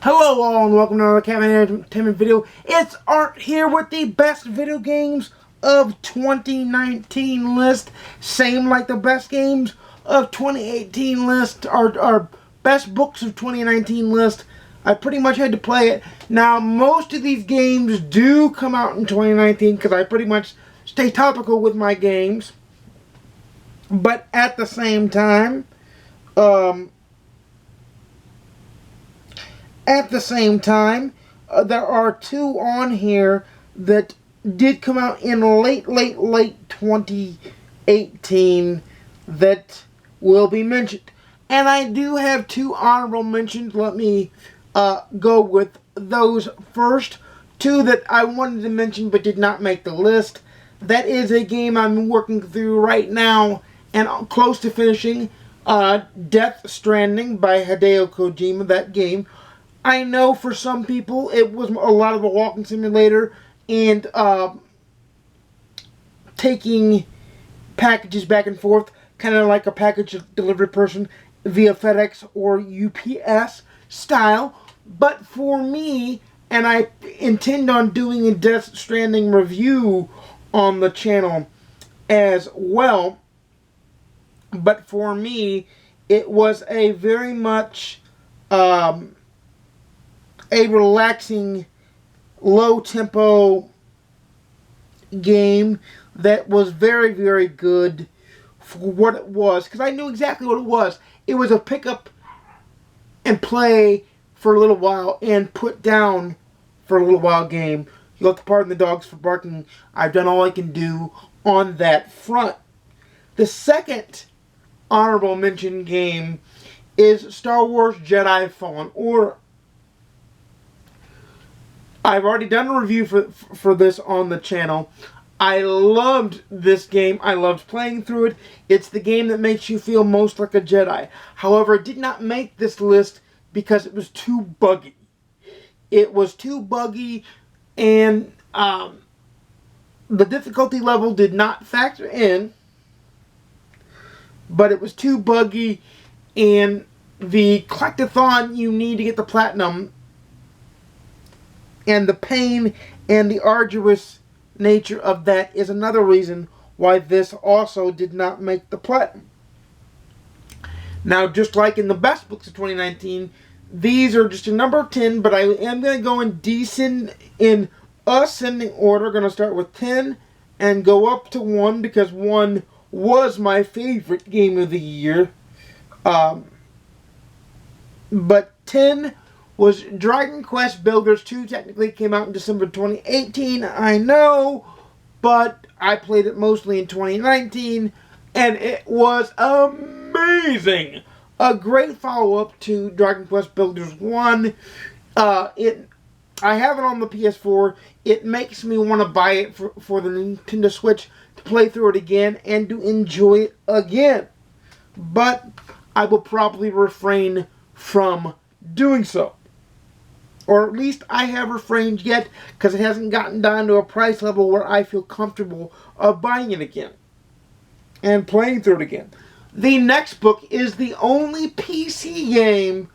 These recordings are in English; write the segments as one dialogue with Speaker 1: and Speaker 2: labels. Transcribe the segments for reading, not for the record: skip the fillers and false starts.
Speaker 1: Hello all and welcome to another Cabin Entertainment video. It's Art here with the best video games of 2019 list. Same like the best games of 2018 list, our best books of 2019 list. I pretty much had to play it. Now most of these games do come out in 2019 because I pretty much stay topical with my games. But at the same time, there are two on here that did come out in late 2018 that will be mentioned. And I do have two honorable mentions. Let me go with those first. Two that I wanted to mention but did not make the list. That is a game I'm working through right now and close to finishing. Death Stranding by Hideo Kojima, that game. I know for some people it was a lot of a walking simulator and taking packages back and forth, kind of like a package delivery person via FedEx or UPS style. But for me, and I intend on doing a Death Stranding review on the channel as well, but for me, it was a very much a relaxing, low-tempo game that was very, very good for what it was. Because I knew exactly what it was. It was a pick up and play for a little while and put down for a little while game. You'll have to pardon the dogs for barking. I've done all I can do on that front. The second honorable mention game is Star Wars Jedi Fallen Order. I've already done a review for this on the channel. I loved this game. I loved playing through it. It's the game that makes you feel most like a Jedi. However, it did not make this list because it was too buggy. It was too buggy, and the difficulty level did not factor in, but it was too buggy, and the collectathon you need to get the platinum, and the pain and the arduous nature of that is another reason why this also did not make the platinum. Now, just like in the best books of 2019, these are just a number of 10, but I am going to go in ascending order. Going to start with 10 and go up to 1 because 1 was my favorite game of the year. But 10 was Dragon Quest Builders 2. Technically came out in December 2018, I know, but I played it mostly in 2019, and it was amazing. A great follow-up to Dragon Quest Builders 1. I have it on the PS4. It makes me want to buy it for the Nintendo Switch to play through it again and to enjoy it again. But I will probably refrain from doing so. Or at least I have refrained yet because it hasn't gotten down to a price level where I feel comfortable of buying it again and playing through it again. The next book is the only PC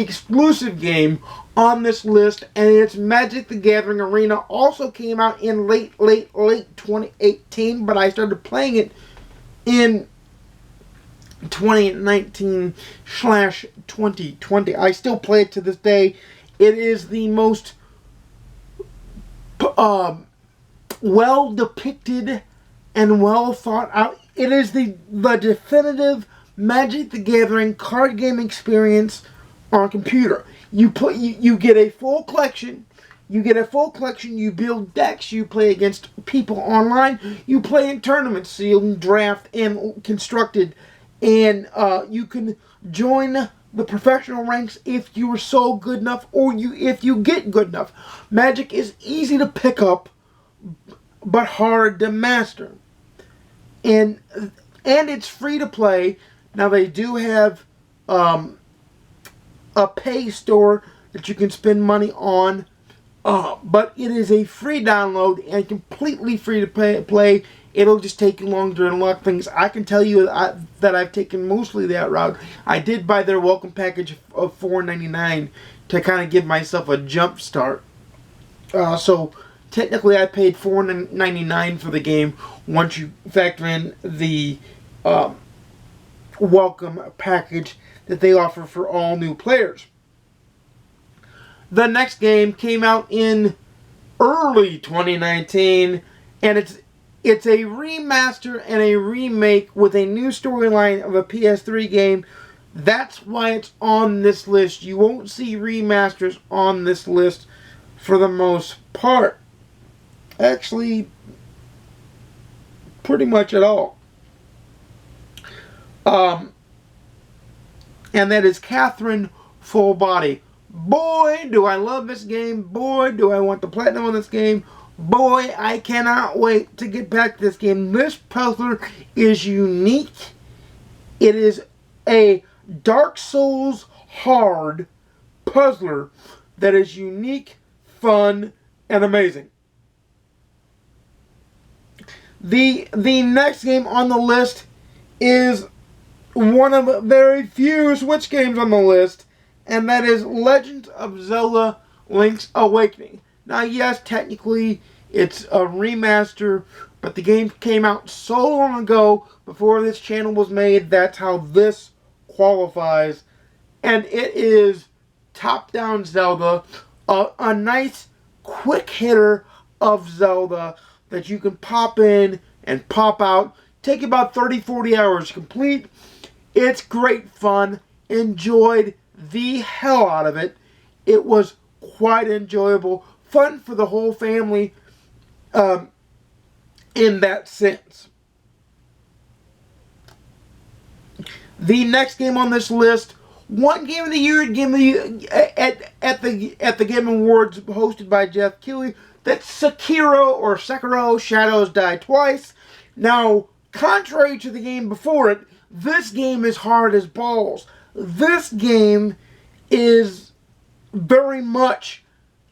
Speaker 1: exclusive game on this list, and it's Magic the Gathering Arena. Also came out in late 2018, but I started playing it in 2019/2020. I still play it to this day. It is the most well depicted and well thought out. It is the definitive Magic the Gathering card game experience on a computer. You get a full collection. You build decks. You play against people online. You play in tournaments, sealed, draft, and constructed, and you can join the professional ranks if you are so good enough, or if you get good enough. Magic is easy to pick up, but hard to master. And it's free to play. Now they do have a pay store that you can spend money on, but it is a free download and completely free to play it'll just take you longer to unlock things. I can tell you that I've taken mostly that route. I did buy their welcome package of $4.99 to kind of give myself a jump start. So technically I paid $4.99 for the game once you factor in the welcome package that they offer for all new players. The next game came out in early 2019, and it's a remaster and a remake with a new storyline of a PS3 game. That's why it's on this list. You won't see remasters on this list for the most part. Actually, pretty much at all. And that is Catherine Full Body. Boy, do I love this game. Boy, do I want the platinum on this game. Boy, I cannot wait to get back to this game. This puzzler is unique. It is a Dark Souls hard puzzler that is unique, fun, and amazing. The next game on the list is one of very few Switch games on the list, and that is Legend of Zelda Link's Awakening. Now, yes, technically it's a remaster, but the game came out so long ago before this channel was made. That's how this qualifies. And it is top-down Zelda, a nice quick hitter of Zelda that you can pop in and pop out. Take about 30-40 hours to complete. It's great fun. Enjoyed the hell out of it. It was quite enjoyable. Fun for the whole family in that sense. The next game on this list, one Game of the Year at the Game Awards hosted by Jeff Keighley, that's Sekiro Shadows Die Twice. Now, contrary to the game before it, this game is hard as balls. This game is very much,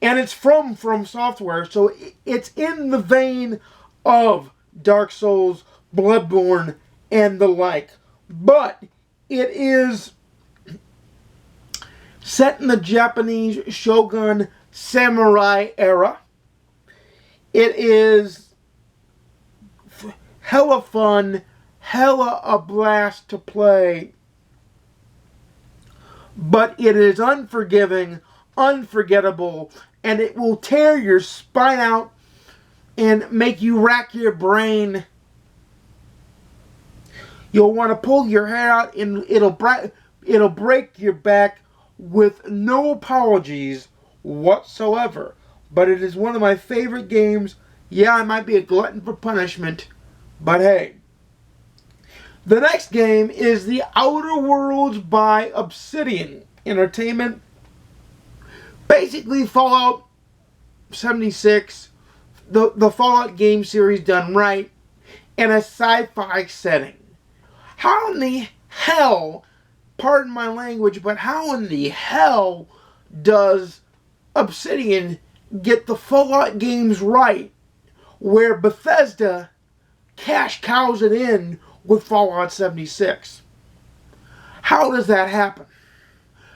Speaker 1: and it's from Software, so it's in the vein of Dark Souls, Bloodborne, and the like. But it is set in the Japanese Shogun Samurai era. It is hella fun, hella a blast to play. But it is unforgiving, unforgettable, and it will tear your spine out and make you rack your brain. You'll want to pull your hair out, and it'll break your back with no apologies whatsoever. But it is one of my favorite games. Yeah, I might be a glutton for punishment, but hey. The next game is The Outer Worlds by Obsidian Entertainment. Basically, Fallout 76, the Fallout game series done right, in a sci-fi setting. How in the hell, pardon my language, but how in the hell does Obsidian get the Fallout games right, where Bethesda cash cows it in with Fallout 76? How does that happen?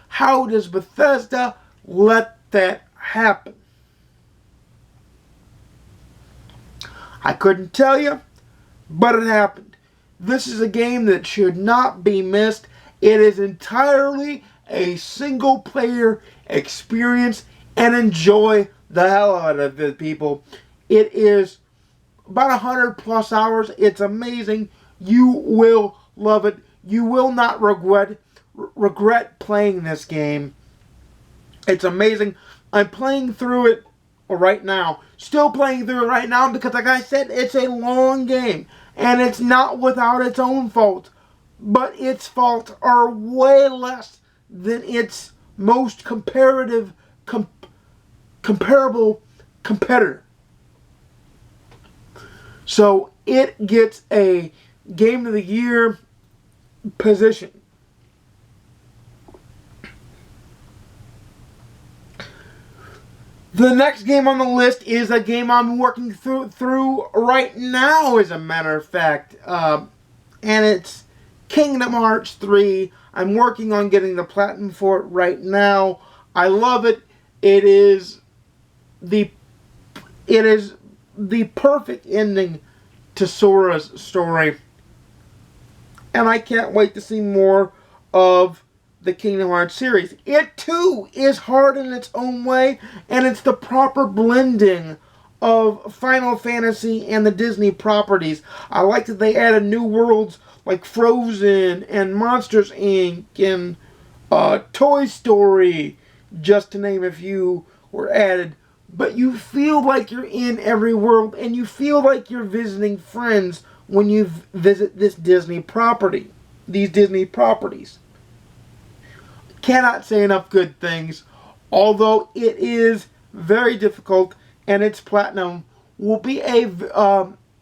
Speaker 1: How does Bethesda let that happen? I couldn't tell you, but it happened. This is a game that should not be missed. It is entirely a single-player experience, and enjoy the hell out of it, people. It is about 100 plus hours. It's amazing. You will love it. You will not regret playing this game. It's amazing. I'm playing through it right now. Still playing through it right now because, like I said, it's a long game. And it's not without its own fault. But its faults are way less than its most comparable competitor. So it gets a Game of the Year position. The next game on the list is a game I'm working through right now, as a matter of fact. And it's Kingdom Hearts 3. I'm working on getting the platinum for it right now. I love it. It is the perfect ending to Sora's story. And I can't wait to see more of the Kingdom Hearts series. It too is hard in its own way, and it's the proper blending of Final Fantasy and the Disney properties. I like that they added new worlds like Frozen and Monsters Inc. and Toy Story, just to name a few, were added. But you feel like you're in every world, and you feel like you're visiting friends when you visit this Disney property. These Disney properties. Cannot say enough good things. Although it is very difficult, and its platinum will be a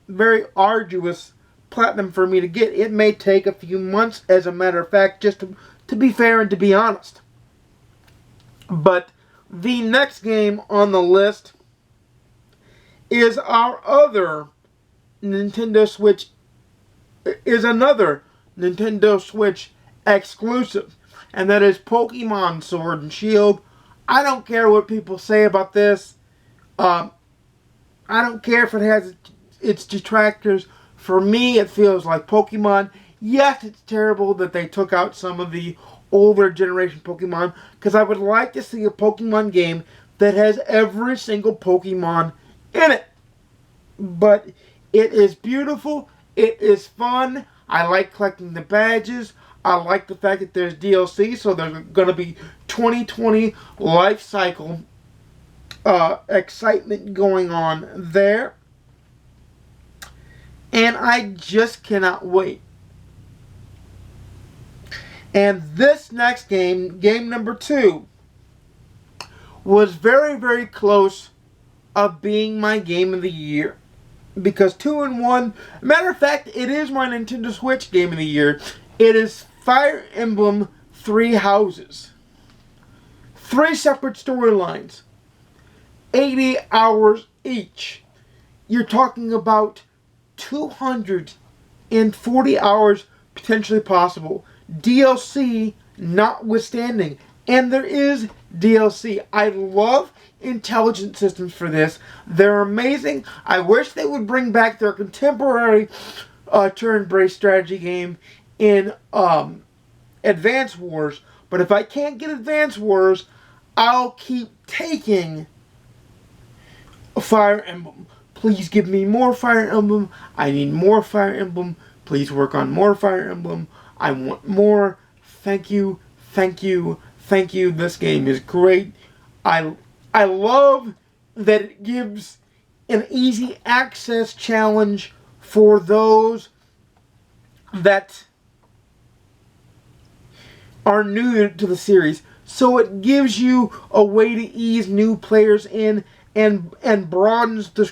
Speaker 1: very arduous platinum for me to get. It may take a few months, as a matter of fact, just to be fair and to be honest. But the next game on the list is our other Nintendo Switch, is another Nintendo Switch exclusive, and that is Pokemon Sword and Shield. I don't care what people say about this. I don't care if it has its detractors. For me, it feels like Pokemon. Yes, it's terrible that they took out some of the older generation Pokemon, because I would like to see a Pokemon game that has every single Pokemon in it. But it is beautiful. It is fun. I like collecting the badges. I like the fact that there's DLC, so there's going to be 2020 life cycle excitement going on there. And I just cannot wait. And this next game, game number 2, was very, very close of being my game of the year. Because 2 and 1, matter of fact, it is my Nintendo Switch game of the year. It is Fire Emblem Three Houses. 3 separate storylines. 80 hours each. You're talking about 240 hours potentially possible. DLC notwithstanding. And there is DLC. I love intelligent systems for this. They're amazing. I wish they would bring back their contemporary turn-based strategy game in Advance Wars. But if I can't get Advance Wars, I'll keep taking Fire Emblem. Please give me more Fire Emblem. I need more Fire Emblem. Please work on more Fire Emblem. I want more. Thank you. Thank you. Thank you. This game is great. I love that it gives an easy access challenge for those that are new to the series. So it gives you a way to ease new players in and broadens the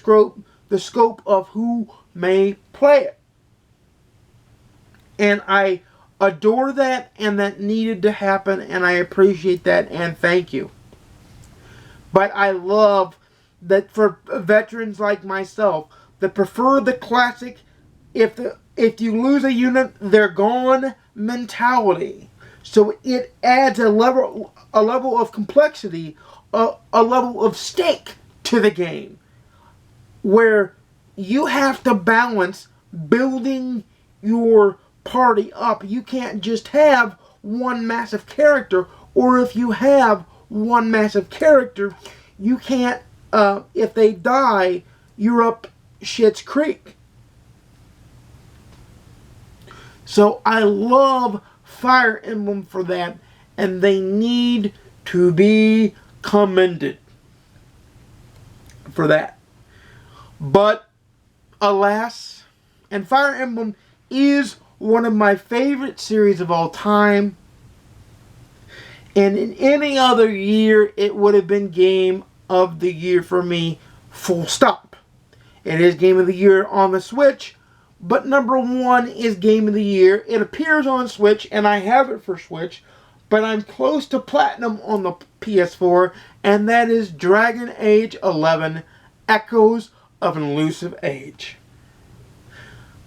Speaker 1: scope of who may play it. And I adore that, and that needed to happen, and I appreciate that, and thank you. But I love that for veterans like myself that prefer the classic, if you lose a unit, they're gone mentality. So it adds a level of complexity, a level of stake to the game, where you have to balance building your party up. You can't just have one massive character, or if you have one massive character, you can't, if they die, you're up shit's creek. So I love Fire Emblem for that, and they need to be commended for that. But alas, and Fire Emblem is one of my favorite series of all time, and in any other year it would have been Game of the Year for me, full stop. It is Game of the Year on the Switch, but number 1 is Game of the Year. It appears on Switch, and I have it for Switch, but I'm close to platinum on the PS4, and that is Dragon Age 11 Echoes of an Elusive Age.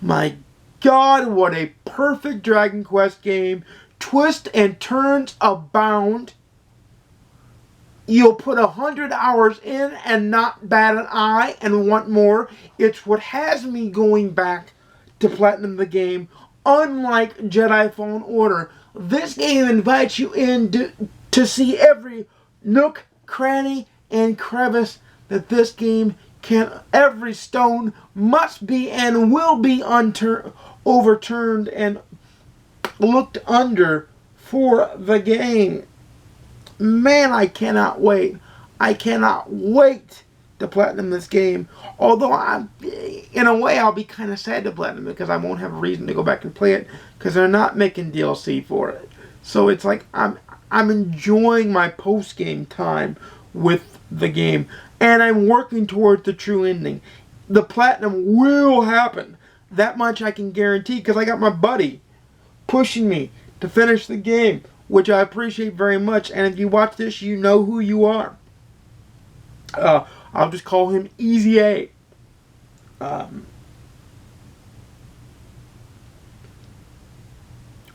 Speaker 1: My God, what a perfect Dragon Quest game. Twists and turns abound. You'll put 100 hours in and not bat an eye and want more. It's what has me going back to platinum the game. Unlike Jedi Fallen Order, this game invites you in to see every nook, cranny, and crevice that this game can. Every stone must be and will be overturned and looked under for the game. Man, I cannot wait. I cannot wait to platinum this game. Although, in a way, I'll be kind of sad to platinum because I won't have a reason to go back and play it because they're not making DLC for it. So it's like I'm enjoying my post-game time with the game. And I'm working towards the true ending. The platinum will happen. That much I can guarantee because I got my buddy pushing me to finish the game, which I appreciate very much. And if you watch this, you know who you are. I'll just call him Easy A.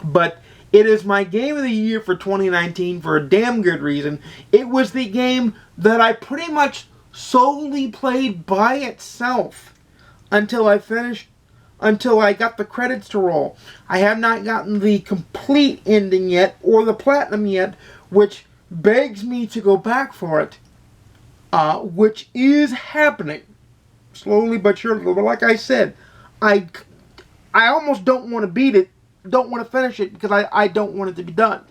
Speaker 1: But it is my game of the year for 2019 for a damn good reason. It was the game that I pretty much solely played by itself until I got the credits to roll. I have not gotten the complete ending yet or the platinum yet, which begs me to go back for it, which is happening slowly but surely. But like I said, I almost don't want to beat it, don't want to finish it because I don't want it to be done.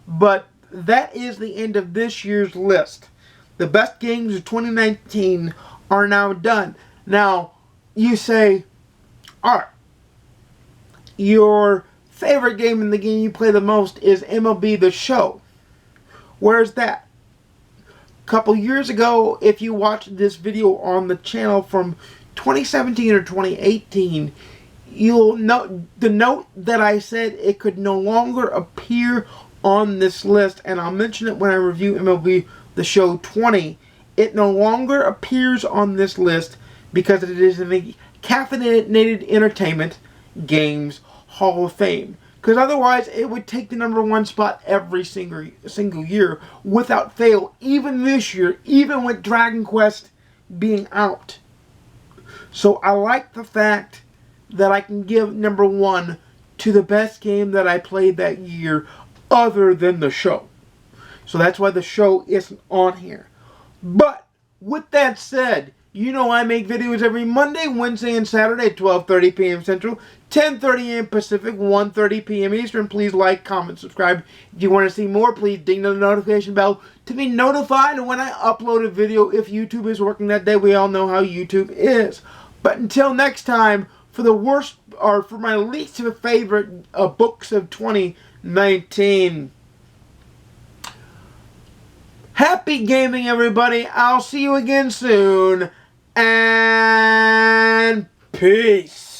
Speaker 1: But that is the end of this year's list. The best games of 2019 are now done. Now, you say, alright, your favorite game in the game you play the most is MLB The Show. Where's that? A couple years ago, if you watched this video on the channel from 2017 or 2018, you'll note the note that I said it could no longer appear on this list, and I'll mention it when I review MLB The Show 20. It no longer appears on this list because it is in the Caffeinated Entertainment Games Hall of Fame. Because otherwise, it would take the #1 spot every single year without fail. Even this year, even with Dragon Quest being out. So I like the fact that I can give #1 to the best game that I played that year other than The Show. So that's why The Show isn't on here. But with that said, you know I make videos every Monday, Wednesday, and Saturday at 12:30 p.m. Central, 10:30 a.m. Pacific, 1:30 p.m. Eastern. Please like, comment, subscribe. If you want to see more, please ding the notification bell to be notified when I upload a video if YouTube is working that day. We all know how YouTube is. But until next time, for the worst, or for my least favorite books of 2019, happy gaming, everybody. I'll see you again soon. And peace.